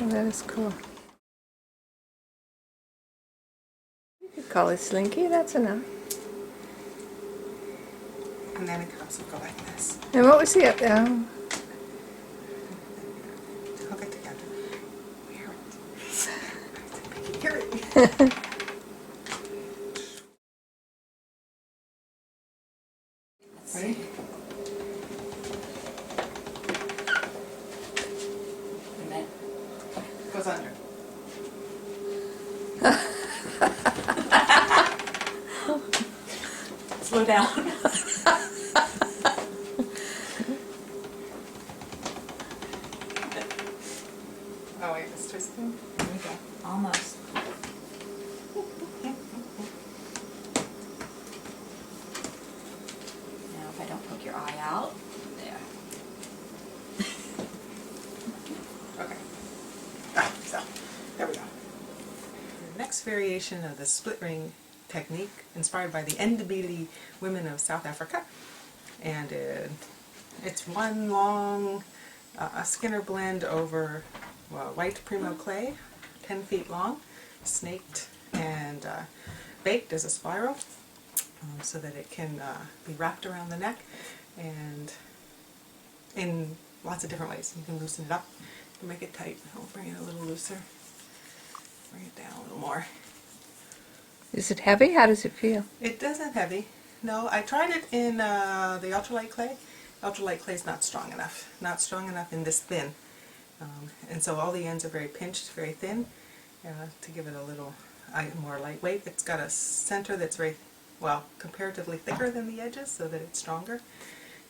Oh, that is cool. You could call it slinky, that's enough. And then it could also go like this. And what was the up there? Oh. Hook it together. Hear it. Hear it. Ready? And then it goes under. Slow down. Oh wait, it's twisting. There we go. Almost. Now if I don't poke your eye out, there. Okay. Ah, so there we go. The next variation of the split ring technique, inspired by the Ndebele women of South Africa, and it's one long Skinner blend over white primo clay, 10 feet long, snaked and baked as a spiral, so that it can be wrapped around the neck, and in lots of different ways. You can loosen it up, you can make it tight. I'll bring it a little looser, bring it down a little more. Is it heavy? How does it feel? It doesn't heavy. No, I tried it in the ultralight clay. Ultralight clay is not strong enough. Not strong enough in this thin. And so all the ends are very pinched, very thin, to give it a little more lightweight. It's got a center that's very, well, comparatively thicker than the edges, so that it's stronger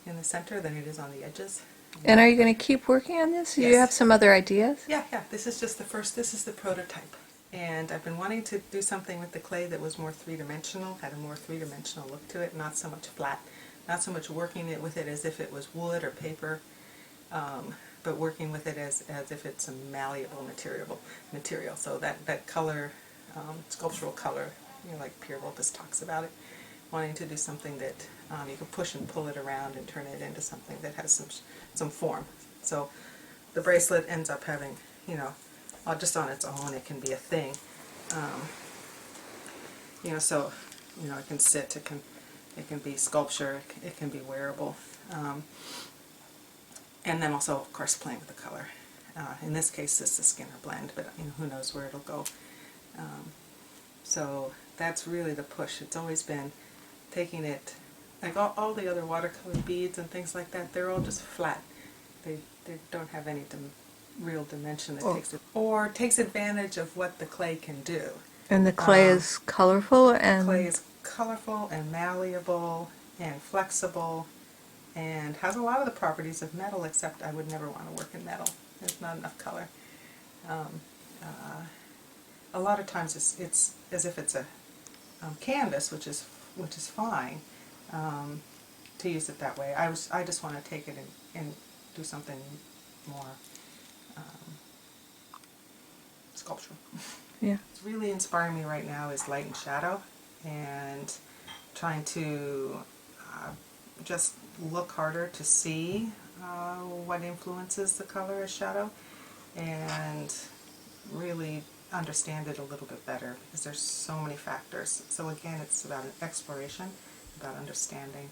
in the center than it is on the edges. And are you going to keep working on this? Do you Yes. have some other ideas? Yeah, this is just the first, this is the prototype. And I've been wanting to do something with the clay that was more three-dimensional, had a more three-dimensional look to it, not so much flat, not so much working it with it as if it was wood or paper, but working with it as if it's a malleable material. So that color, sculptural color, like Pierre Lopez talks about it, wanting to do something that you can push and pull it around and turn it into something that has some form. So the bracelet ends up having, just on its own, it can be a thing. So it can sit, it can be sculpture, it can be wearable, and then also, of course, playing with the color. In this case, it's a Skinner blend, but who knows where it'll go. So that's really the push. It's always been taking it, like all the other watercolor beads and things like that. They're all just flat. They don't have any real dimension that takes advantage of what the clay can do. And the clay is colorful and... Clay is colorful and malleable and flexible and has a lot of the properties of metal, except I would never want to work in metal. There's not enough color. A lot of times it's as if it's a canvas, which is fine to use it that way. I just want to take it and do something more sculptural. Yeah. What's really inspiring me right now is light and shadow, and trying to just look harder to see what influences the color as shadow, and really understand it a little bit better, because there's so many factors. So again, it's about an exploration, about understanding.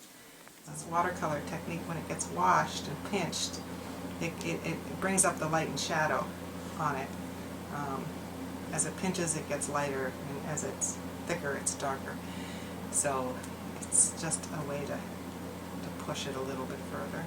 This watercolor technique, when it gets washed and pinched, it brings up the light and shadow on it. As it pinches, it gets lighter, and as it's thicker, it's darker. So it's just a way to push it a little bit further.